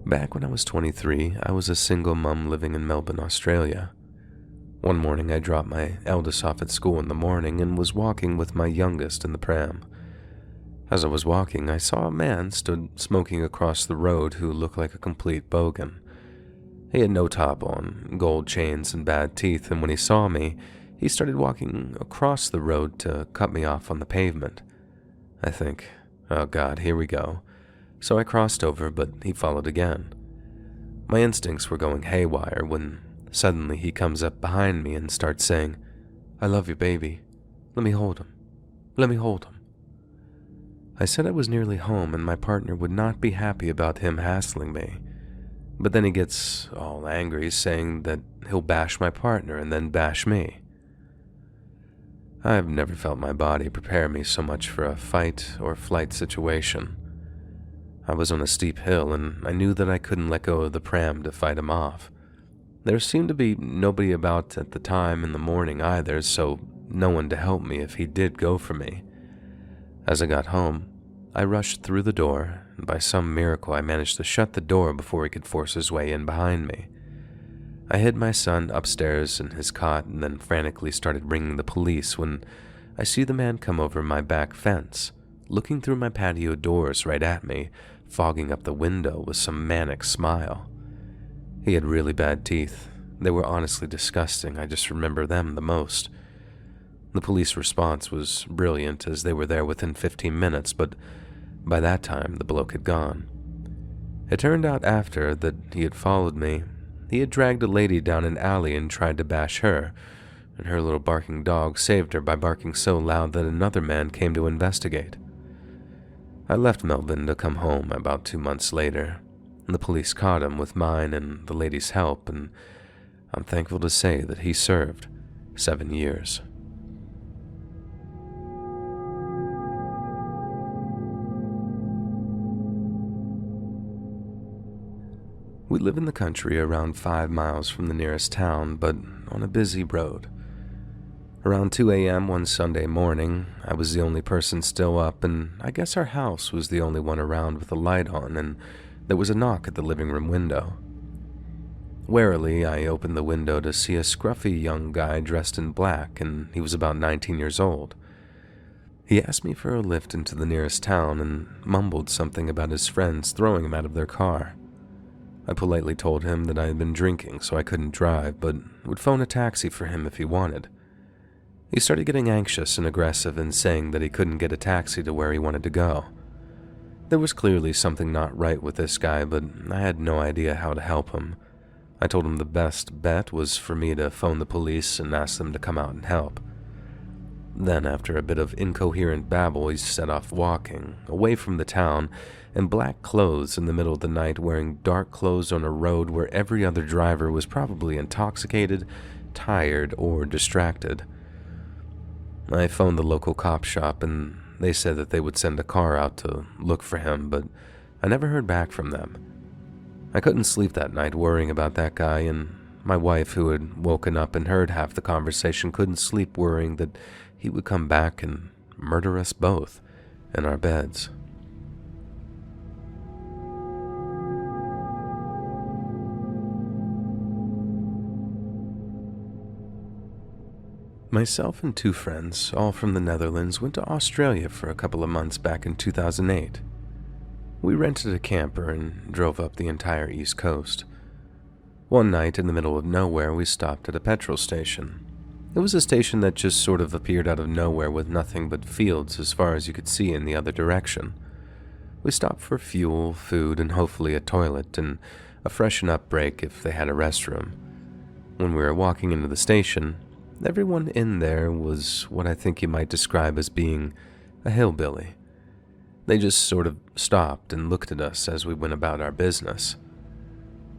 Back when I was 23, I was a single mum living in Melbourne, Australia. One morning I dropped my eldest off at school in the morning and was walking with my youngest in the pram. As I was walking, I saw a man stood smoking across the road who looked like a complete bogan. He had no top on, gold chains and bad teeth, and when he saw me, he started walking across the road to cut me off on the pavement. I think, oh God, here we go. So I crossed over, but he followed again. My instincts were going haywire when suddenly he comes up behind me and starts saying, "I love you, baby. Let me hold him. Let me hold him." I said I was nearly home and my partner would not be happy about him hassling me. But then he gets all angry, saying that he'll bash my partner and then bash me. I've never felt my body prepare me so much for a fight or flight situation. I was on a steep hill and I knew that I couldn't let go of the pram to fight him off. There seemed to be nobody about at the time in the morning either, so no one to help me if he did go for me. As I got home, I rushed through the door, and by some miracle I managed to shut the door before he could force his way in behind me. I hid my son upstairs in his cot and then frantically started ringing the police when I see the man come over my back fence, looking through my patio doors right at me, fogging up the window with some manic smile. He had really bad teeth. They were honestly disgusting. I just remember them the most. The police response was brilliant as they were there within 15 minutes, but by that time the bloke had gone. It turned out after that he had followed me, he had dragged a lady down an alley and tried to bash her, and her little barking dog saved her by barking so loud that another man came to investigate. I left Melbourne to come home about 2 months later. The police caught him with mine and the lady's help, and I'm thankful to say that he served 7 years. We live in the country around 5 miles from the nearest town, but on a busy road. Around 2 a.m. one Sunday morning, I was the only person still up, and I guess our house was the only one around with a light on, and there was a knock at the living room window. Warily, I opened the window to see a scruffy young guy dressed in black, and he was about 19 years old. He asked me for a lift into the nearest town and mumbled something about his friends throwing him out of their car. I politely told him that I had been drinking, so I couldn't drive, but would phone a taxi for him if he wanted. He started getting anxious and aggressive and saying that he couldn't get a taxi to where he wanted to go. There was clearly something not right with this guy, but I had no idea how to help him. I told him the best bet was for me to phone the police and ask them to come out and help. Then, after a bit of incoherent babble, he set off walking, away from the town, in black clothes in the middle of the night, wearing dark clothes on a road where every other driver was probably intoxicated, tired, or distracted. I phoned the local cop shop, and they said that they would send a car out to look for him, but I never heard back from them. I couldn't sleep that night worrying about that guy, and my wife, who had woken up and heard half the conversation, couldn't sleep worrying that he would come back and murder us both in our beds. Myself and 2 friends, all from the Netherlands, went to Australia for a couple of months back in 2008. We rented a camper and drove up the entire East Coast. One night, in the middle of nowhere, we stopped at a petrol station. It was a station that just sort of appeared out of nowhere with nothing but fields as far as you could see in the other direction. We stopped for fuel, food, and hopefully a toilet, and a freshen-up break if they had a restroom. When we were walking into the station, everyone in there was what I think you might describe as being a hillbilly. They just sort of stopped and looked at us as we went about our business.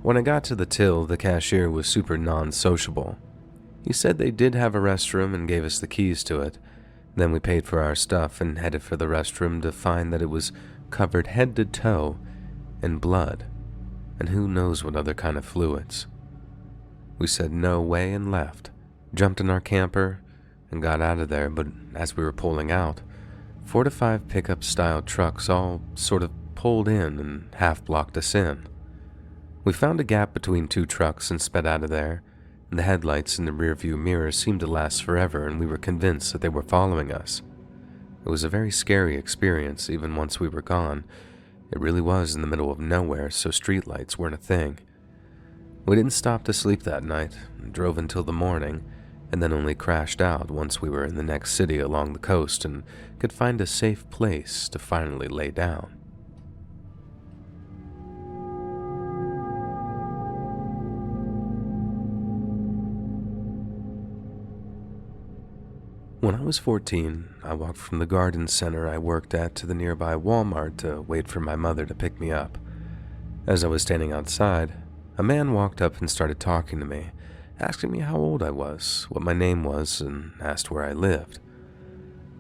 When I got to the till, the cashier was super non-sociable. He said they did have a restroom and gave us the keys to it. Then we paid for our stuff and headed for the restroom to find that it was covered head to toe in blood, and who knows what other kind of fluids. We said no way and left, jumped in our camper, and got out of there, but as we were pulling out, 4 to 5 pickup-style trucks all sort of pulled in and half blocked us in. We found a gap between 2 trucks and sped out of there, The headlights in the rearview mirror seemed to last forever, and we were convinced that they were following us. It was a very scary experience, even once we were gone. It really was in the middle of nowhere, so streetlights weren't a thing. We didn't stop to sleep that night, drove until the morning, and then only crashed out once we were in the next city along the coast and could find a safe place to finally lay down. When I was 14, I walked from the garden center I worked at to the nearby Walmart to wait for my mother to pick me up. As I was standing outside, a man walked up and started talking to me, asking me how old I was, what my name was, and asked where I lived.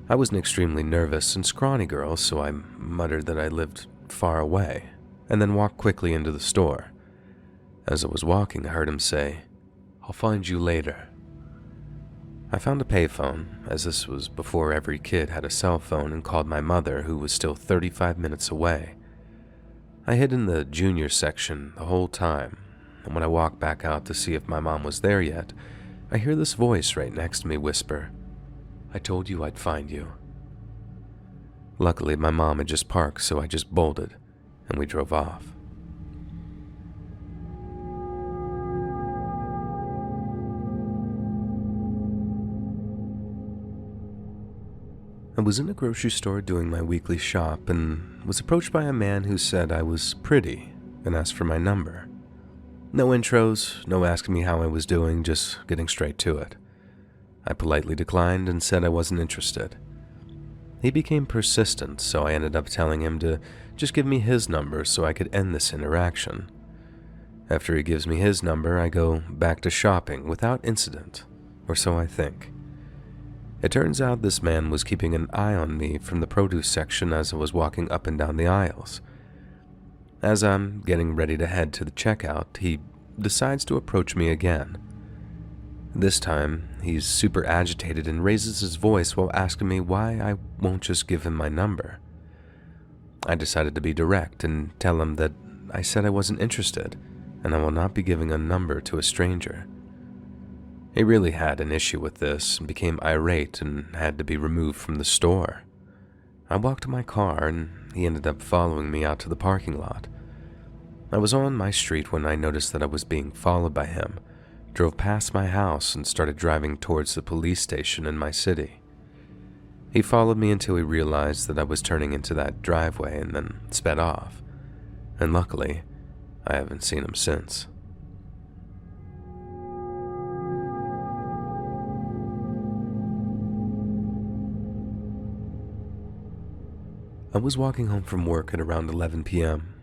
I was an extremely nervous and scrawny girl, so I muttered that I lived far away, and then walked quickly into the store. As I was walking, I heard him say, "I'll find you later." I found a payphone, as this was before every kid had a cell phone, and called my mother, who was still 35 minutes away. I hid in the junior section the whole time, and when I walked back out to see if my mom was there yet, I hear this voice right next to me whisper, "I told you I'd find you." Luckily, my mom had just parked, so I just bolted, and we drove off. I was in a grocery store doing my weekly shop and was approached by a man who said I was pretty and asked for my number. No intros, no asking me how I was doing, just getting straight to it. I politely declined and said I wasn't interested. He became persistent, so I ended up telling him to just give me his number so I could end this interaction. After he gives me his number, I go back to shopping without incident, or so I think. It turns out this man was keeping an eye on me from the produce section as I was walking up and down the aisles. As I'm getting ready to head to the checkout, he decides to approach me again. This time, he's super agitated and raises his voice while asking me why I won't just give him my number. I decided to be direct and tell him that I said I wasn't interested and I will not be giving a number to a stranger. He really had an issue with this and became irate and had to be removed from the store. I walked to my car and he ended up following me out to the parking lot. I was on my street when I noticed that I was being followed by him, drove past my house and started driving towards the police station in my city. He followed me until he realized that I was turning into that driveway and then sped off. And luckily, I haven't seen him since. I was walking home from work at around 11 p.m.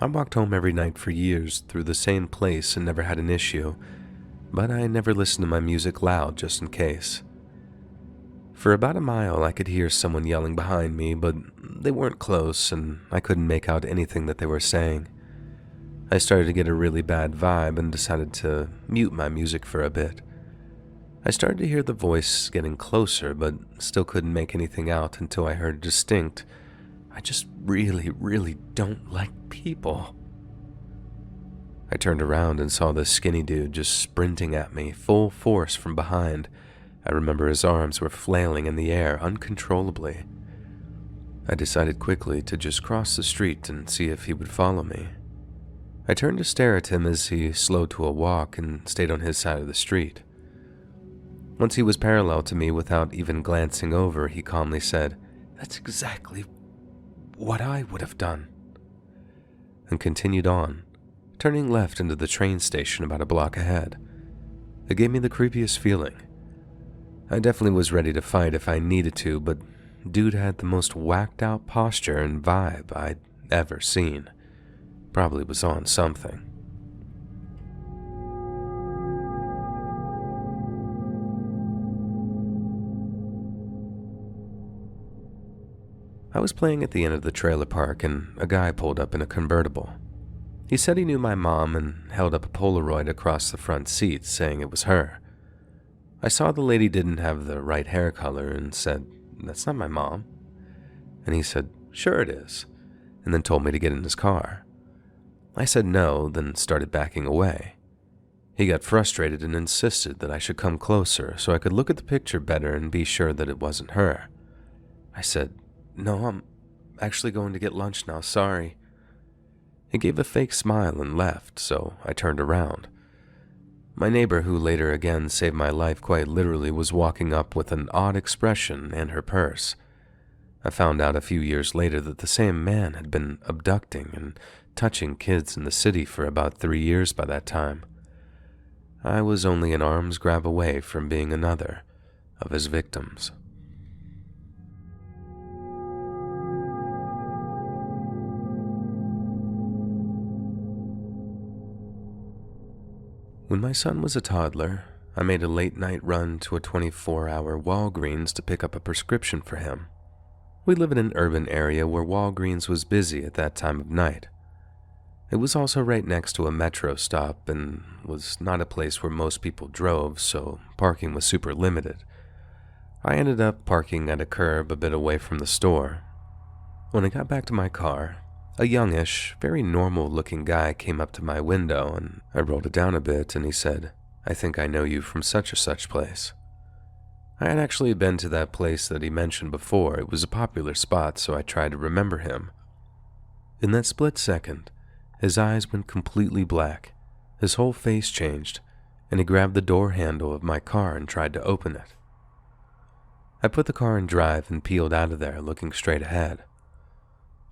I walked home every night for years through the same place and never had an issue, but I never listened to my music loud just in case. For about a mile, I could hear someone yelling behind me, but they weren't close and I couldn't make out anything that they were saying. I started to get a really bad vibe and decided to mute my music for a bit. I started to hear the voice getting closer, but still couldn't make anything out until I heard distinct, "I just really don't like people." I turned around and saw this skinny dude just sprinting at me, full force from behind. I remember his arms were flailing in the air uncontrollably. I decided quickly to just cross the street and see if he would follow me. I turned to stare at him as he slowed to a walk and stayed on his side of the street. Once he was parallel to me without even glancing over, he calmly said, "That's exactly what I would have done," and continued on, turning left into the train station about a block ahead. It gave me the creepiest feeling. I definitely was ready to fight if I needed to, but dude had the most whacked out posture and vibe I'd ever seen. Probably was on something. I was playing at the end of the trailer park and a guy pulled up in a convertible. He said he knew my mom and held up a Polaroid across the front seat saying it was her. I saw the lady didn't have the right hair color and said, "That's not my mom." And he said, "Sure it is," and then told me to get in his car. I said no, then started backing away. He got frustrated and insisted that I should come closer so I could look at the picture better and be sure that it wasn't her. I said, "No, I'm actually going to get lunch now, sorry." He gave a fake smile and left, so I turned around. My neighbor, who later again saved my life quite literally, was walking up with an odd expression and her purse. I found out a few years later that the same man had been abducting and touching kids in the city for about 3 years by that time. I was only an arm's grab away from being another of his victims. When my son was a toddler, I made a late-night run to a 24-hour Walgreens to pick up a prescription for him. We live in an urban area where Walgreens was busy at that time of night. It was also right next to a metro stop and was not a place where most people drove, so parking was super limited. I ended up parking at a curb a bit away from the store. When I got back to my car, a youngish, very normal-looking guy came up to my window, and I rolled it down a bit, and he said, "I think I know you from such-a-such place." I had actually been to that place that he mentioned before. It was a popular spot, so I tried to remember him. In that split second, his eyes went completely black, his whole face changed, and he grabbed the door handle of my car and tried to open it. I put the car in drive and peeled out of there, looking straight ahead.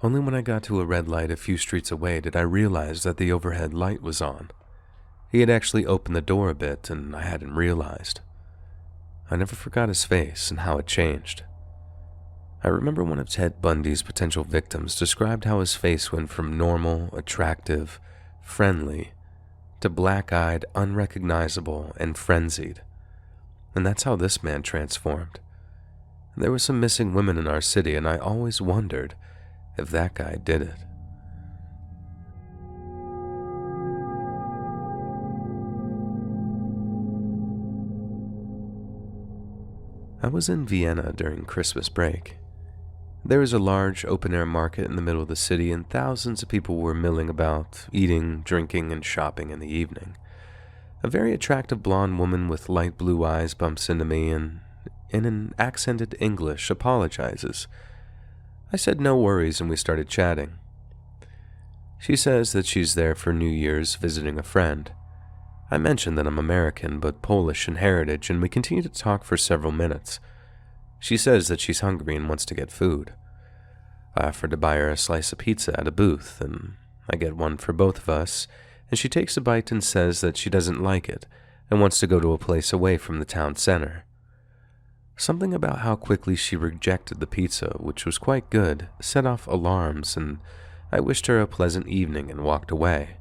Only when I got to a red light a few streets away did I realize that the overhead light was on. He had actually opened the door a bit, and I hadn't realized. I never forgot his face and how it changed. I remember one of Ted Bundy's potential victims described how his face went from normal, attractive, friendly, to black-eyed, unrecognizable, and frenzied. And that's how this man transformed. There were some missing women in our city, and I always wondered if that guy did it. I was in Vienna during Christmas break. There is a large open-air market in the middle of the city, and thousands of people were milling about, eating, drinking, and shopping in the evening. A very attractive blonde woman with light blue eyes bumps into me and, in an accented English, apologizes. I said no worries, and we started chatting. She says that she's there for New Year's visiting a friend. I mentioned that I'm American but Polish in heritage, and we continue to talk for several minutes. She says that she's hungry and wants to get food. I offer to buy her a slice of pizza at a booth, and I get one for both of us, and she takes a bite and says that she doesn't like it and wants to go to a place away from the town center. Something about how quickly she rejected the pizza, which was quite good, set off alarms, and I wished her a pleasant evening and walked away.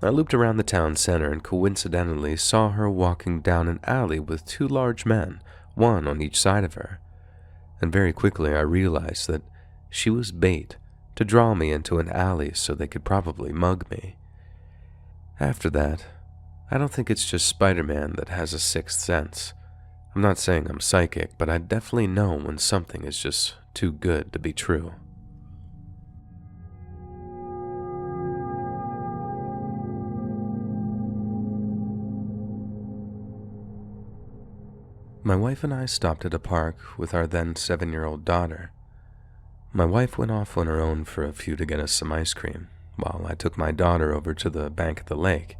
I looped around the town center and coincidentally saw her walking down an alley with 2 large men, one on each side of her. And very quickly I realized that she was bait to draw me into an alley so they could probably mug me. After that, I don't think it's just Spider-Man that has a sixth sense. I'm not saying I'm psychic, but I definitely know when something is just too good to be true. My wife and I stopped at a park with our then 7-year-old daughter. My wife went off on her own for a few to get us some ice cream, while I took my daughter over to the bank of the lake.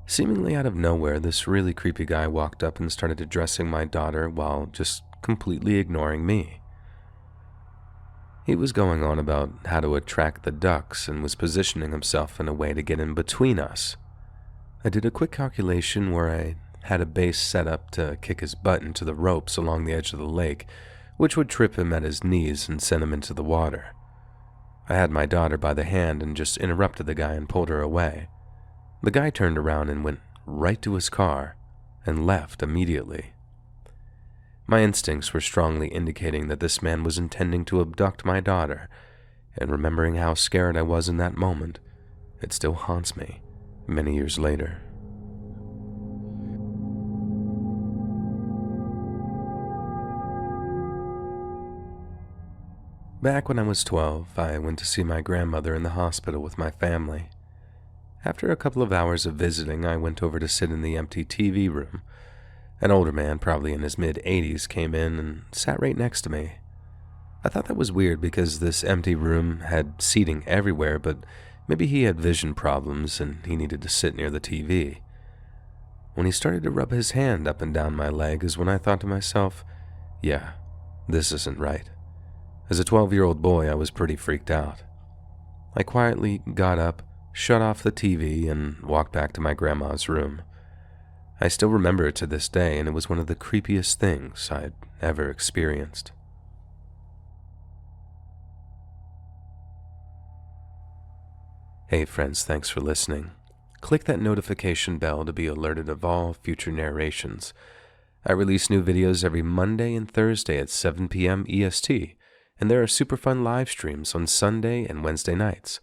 Seemingly out of nowhere, this really creepy guy walked up and started addressing my daughter while just completely ignoring me. He was going on about how to attract the ducks and was positioning himself in a way to get in between us. I did a quick calculation where I had a base set up to kick his butt into the ropes along the edge of the lake, which would trip him at his knees and send him into the water. I had my daughter by the hand and just interrupted the guy and pulled her away. The guy turned around and went right to his car and left immediately. My instincts were strongly indicating that this man was intending to abduct my daughter, and remembering how scared I was in that moment, it still haunts me many years later. Back when I was 12, I went to see my grandmother in the hospital with my family. After a couple of hours of visiting, I went over to sit in the empty TV room. An older man, probably in his mid-80s, came in and sat right next to me. I thought that was weird because this empty room had seating everywhere, but maybe he had vision problems and he needed to sit near the TV. When he started to rub his hand up and down my leg is when I thought to myself, yeah, this isn't right. As a 12-year-old boy, I was pretty freaked out. I quietly got up, shut off the TV, and walked back to my grandma's room. I still remember it to this day, and it was one of the creepiest things I'd ever experienced. Hey friends, thanks for listening. Click that notification bell to be alerted of all future narrations. I release new videos every Monday and Thursday at 7 p.m. EST, and there are super fun live streams on Sunday and Wednesday nights.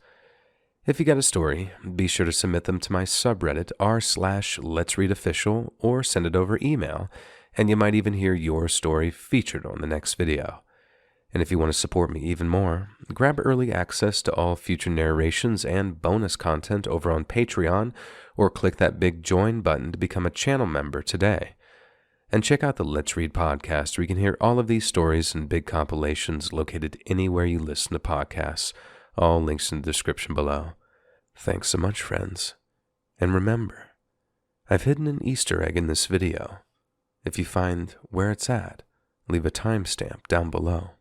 If you got a story, be sure to submit them to my subreddit r/LetsReadOfficial or send it over email, and you might even hear your story featured on the next video. And if you want to support me even more, grab early access to all future narrations and bonus content over on Patreon, or click that big join button to become a channel member today. And check out the Let's Read podcast, where you can hear all of these stories and big compilations located anywhere you listen to podcasts. All links in the description below. Thanks so much, friends. And remember, I've hidden an Easter egg in this video. If you find where it's at, leave a timestamp down below.